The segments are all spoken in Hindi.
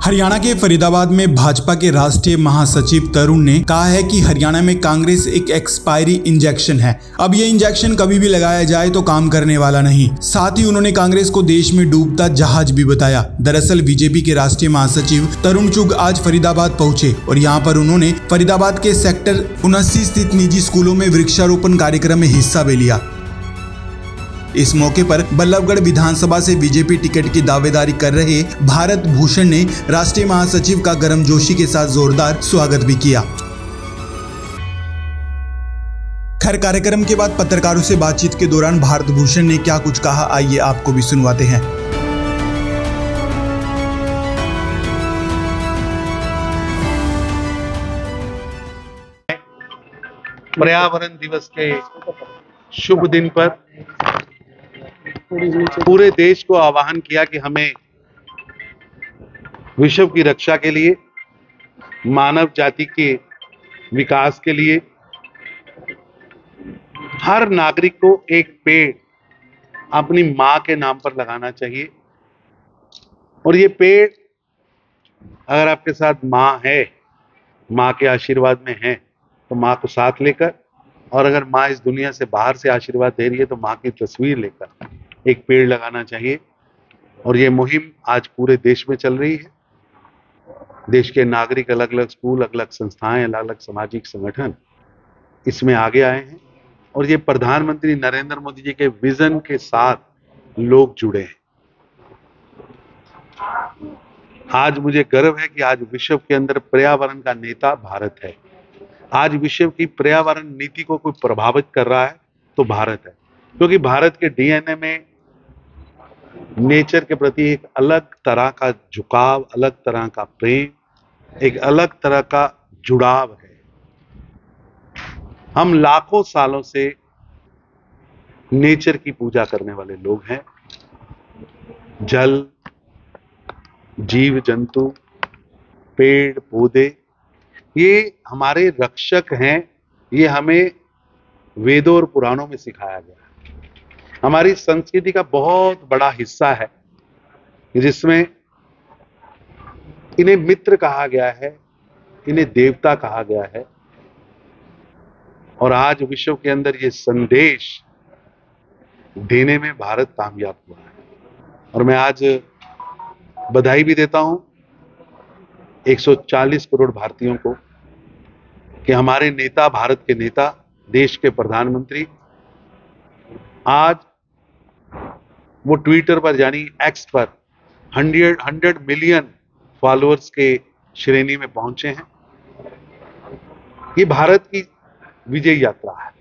हरियाणा के फरीदाबाद में भाजपा के राष्ट्रीय महासचिव तरुण ने कहा है कि हरियाणा में कांग्रेस एक एक्सपायरी इंजेक्शन है। अब ये इंजेक्शन कभी भी लगाया जाए तो काम करने वाला नहीं। साथ ही उन्होंने कांग्रेस को देश में डूबता जहाज भी बताया। दरअसल बीजेपी के राष्ट्रीय महासचिव तरुण चुग आज फरीदाबाद पहुंचे और यहां पर उन्होंने फरीदाबाद के सेक्टर 79 स्थित निजी स्कूलों में वृक्षारोपण कार्यक्रम में हिस्सा भी लिया। इस मौके पर बल्लभगढ़ विधानसभा से बीजेपी टिकट की दावेदारी कर रहे भारत भूषण ने राष्ट्रीय महासचिव का गर्मजोशी के साथ जोरदार स्वागत भी किया। खैर, कार्यक्रम के बाद पत्रकारों से बातचीत के दौरान भारत भूषण ने क्या कुछ कहा, आइए आपको भी सुनवाते हैं। पर्यावरण दिवस के शुभ दिन पर पूरे देश को आह्वान किया कि हमें विश्व की रक्षा के लिए, मानव जाति के विकास के लिए हर नागरिक को एक पेड़ अपनी मां के नाम पर लगाना चाहिए। और ये पेड़ अगर आपके साथ मां है, मां के आशीर्वाद में है, तो मां को साथ लेकर, और अगर मां इस दुनिया से बाहर से आशीर्वाद दे रही है तो मां की तस्वीर लेकर एक पेड़ लगाना चाहिए। और ये मुहिम आज पूरे देश में चल रही है। देश के नागरिक, अलग अलग स्कूल, अलग अलग संस्थाएं, अलग अलग सामाजिक संगठन इसमें आगे आए हैं और ये प्रधानमंत्री नरेंद्र मोदी जी के विजन के साथ लोग जुड़े हैं। आज मुझे गर्व है कि आज विश्व के अंदर पर्यावरण का नेता भारत है। आज विश्व की पर्यावरण नीति को कोई प्रभावित कर रहा है तो भारत है, क्योंकि भारत के डीएनए में नेचर के प्रति एक अलग तरह का झुकाव, अलग तरह का प्रेम, एक अलग तरह का जुड़ाव है। हम लाखों सालों से नेचर की पूजा करने वाले लोग हैं। जल, जीव जंतु, पेड़ पौधे, ये हमारे रक्षक हैं। ये हमें वेदों और पुराणों में सिखाया गया है। हमारी संस्कृति का बहुत बड़ा हिस्सा है जिसमें इन्हें मित्र कहा गया है, इन्हें देवता कहा गया है। और आज विश्व के अंदर ये संदेश देने में भारत कामयाब हुआ है। और मैं आज बधाई भी देता हूं 140 करोड़ भारतीयों को कि हमारे नेता, भारत के नेता, देश के प्रधानमंत्री आज वो ट्विटर पर यानी एक्स पर 100 मिलियन फॉलोअर्स के श्रेणी में पहुंचे हैं। ये भारत की विजय यात्रा है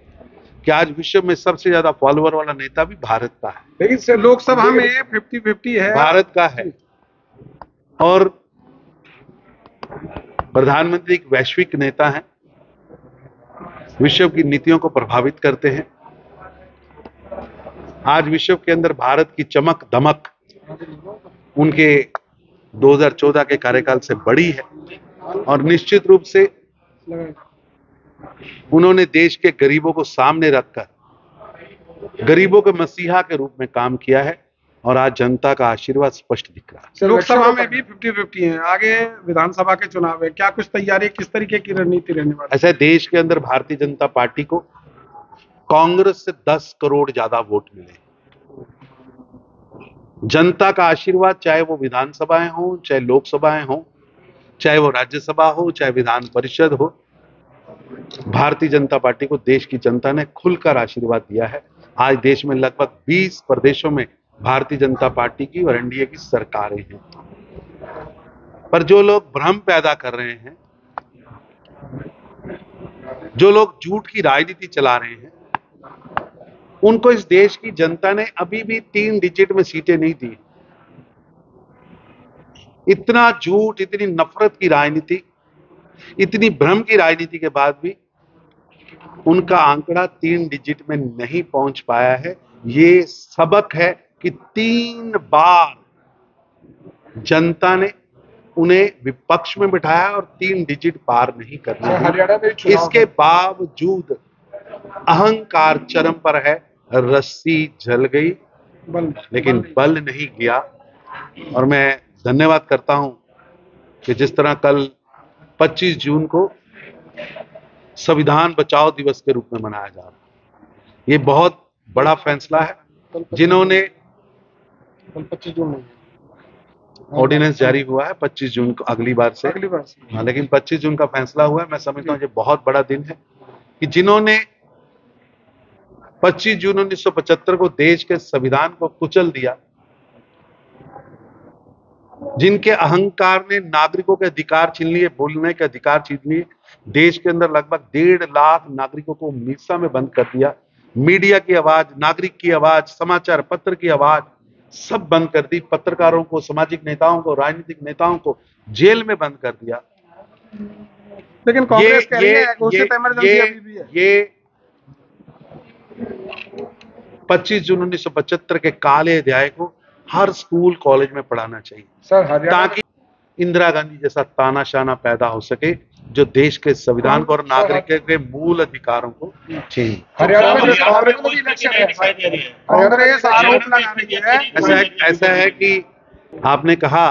कि आज विश्व में सबसे ज्यादा फॉलोअर वाला नेता भी भारत का है। लेकिन लोकसभा में 50-50 है, भारत का है। और प्रधानमंत्री एक वैश्विक नेता हैं, विश्व की नीतियों को प्रभावित करते हैं। आज विश्व के अंदर भारत की चमक दमक उनके 2014 के कार्यकाल से बड़ी है। और निश्चित रूप से उन्होंने देश के गरीबों को सामने रखकर गरीबों के मसीहा के रूप में काम किया है। और आज जनता का आशीर्वाद स्पष्ट दिख रहा है। लोकसभा में भी 50-50 है, आगे विधानसभा के चुनाव है, क्या कुछ तैयारी, किस तरीके की रणनीति रहने वाली है? ऐसे देश के अंदर भारतीय जनता पार्टी को कांग्रेस से 10 करोड़ ज्यादा वोट मिले। जनता का आशीर्वाद, चाहे वो विधानसभाएं हो, चाहे लोकसभाएं हो, चाहे वो राज्यसभा हो, चाहे विधान परिषद हो, भारतीय जनता पार्टी को देश की जनता ने खुलकर आशीर्वाद दिया है। आज देश में लगभग 20 प्रदेशों में भारतीय जनता पार्टी की और एनडीए की सरकारें हैं। पर जो लोग भ्रम पैदा कर रहे हैं, जो लोग झूठ की राजनीति चला रहे हैं, उनको इस देश की जनता ने अभी भी 3 डिजिट में सीटें नहीं दी। इतना झूठ, इतनी नफरत की राजनीति, इतनी भ्रम की राजनीति के बाद भी उनका आंकड़ा 3 डिजिट में नहीं पहुंच पाया है। ये सबक है कि 3 बार जनता ने उन्हें विपक्ष में बिठाया और 3 डिजिट पार नहीं करना। इसके बावजूद अहंकार चरम पर है, रस्सी जल गई लेकिन बल नहीं गया। और मैं धन्यवाद करता हूं कि जिस तरह कल 25 जून को संविधान बचाओ दिवस के रूप में मनाया जा रहा है। ये बहुत बड़ा फैसला है। जिन्होंने कल 25 जून नहीं, ऑर्डिनेंस जारी हुआ है 25 जून को अगली बार से, हाँ, लेकिन 25 जून का फैसला हुआ है। मैं समझता हूँ ये बहुत बड़ा दिन है कि जिन्होंने 25 जून 1975 को देश के संविधान को कुचल दिया, जिनके अहंकार ने नागरिकों के अधिकार छीन लिए, बोलने के अधिकार छीन लिए, देश के अंदर लगभग 1.5 लाख नागरिकों को मीसा में बंद कर दिया, मीडिया की आवाज, नागरिक की आवाज, समाचार पत्र की आवाज सब बंद कर दी, पत्रकारों को, सामाजिक नेताओं को, राजनीतिक नेताओं को जेल में बंद कर दिया। लेकिन कांग्रेस कह रही है घोषित इमरजेंसी अभी भी है। ये 25 जून 1975 के काले अध्याय को हर स्कूल कॉलेज में पढ़ाना चाहिए सर, ताकि इंदिरा गांधी जैसा तानाशाना पैदा हो सके जो देश के संविधान को और नागरिक के मूल अधिकारों को छीन। हरियाणा में कांग्रेस को भी इलेक्शन है, कांग्रेस आरोप लगा रही है। ऐसा है कि आपने कहा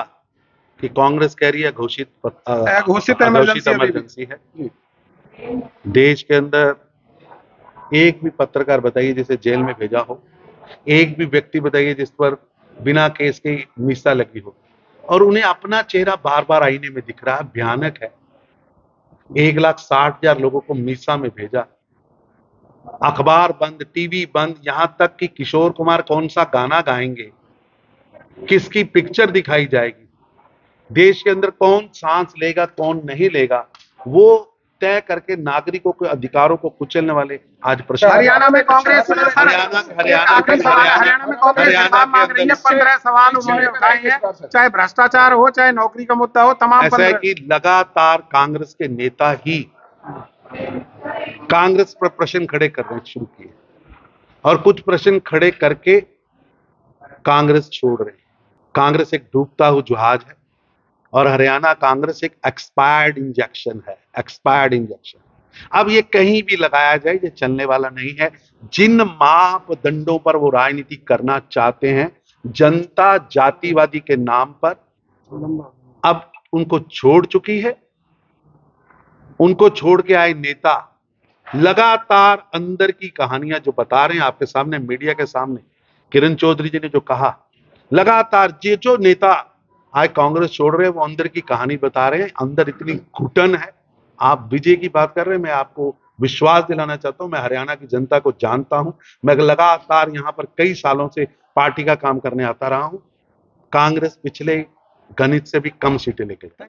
कि कांग्रेस कह रही है घोषित इमरजेंसी है। देश के अंदर एक भी पत्रकार बताइए जिसे जेल में भेजा हो, एक भी व्यक्ति बताइए जिस पर बिना केस के मीसा लगी हो, और उन्हें अपना चेहरा बार बार आईने में दिख रहा है। भयानक है। 1,60,000 लोगों को मीसा में भेजा, अखबार बंद, टीवी बंद, यहां तक कि किशोर कुमार कौन सा गाना गाएंगे, किसकी पिक्चर दिखाई जाएगी, देश के अंदर कौन सांस लेगा कौन नहीं लेगा, वो तय करके नागरिकों के अधिकारों को कुचलने वाले आज प्रशासन। हरियाणा में कांग्रेस हरियाणा में कांग्रेस जवाब मांग रही है। 15 सवाल उन्होंने उठाए हैं, चाहे भ्रष्टाचार हो, चाहे नौकरी का मुद्दा हो, तमाम। ऐसा है कि लगातार कांग्रेस के नेता ही कांग्रेस पर प्रश्न खड़े करने शुरू किए और कुछ प्रश्न खड़े करके कांग्रेस छोड़ रहे। कांग्रेस एक डूबता हुआ जहाज है और हरियाणा कांग्रेस एक एक्सपायर्ड इंजेक्शन है, एक्सपायर्ड इंजेक्शन। अब ये कहीं भी लगाया जाए ये चलने वाला नहीं है। जिन मापदंडों पर वो राजनीति करना चाहते हैं, जनता जातिवादी के नाम पर अब उनको छोड़ चुकी है। उनको छोड़ के आए नेता लगातार अंदर की कहानियां जो बता रहे हैं आपके सामने, मीडिया के सामने, किरण चौधरी जी ने जो कहा, लगातार ये जो नेता आज कांग्रेस छोड़ रहे हैं वो अंदर की कहानी बता रहे हैं। अंदर इतनी घुटन है। आप विजय की बात कर रहे हैं, मैं आपको विश्वास दिलाना चाहता हूं, मैं हरियाणा की जनता को जानता हूं। मैं लगातार यहां पर कई सालों से पार्टी का काम करने आता रहा हूं। कांग्रेस पिछले गणित से भी कम सीटें लेकर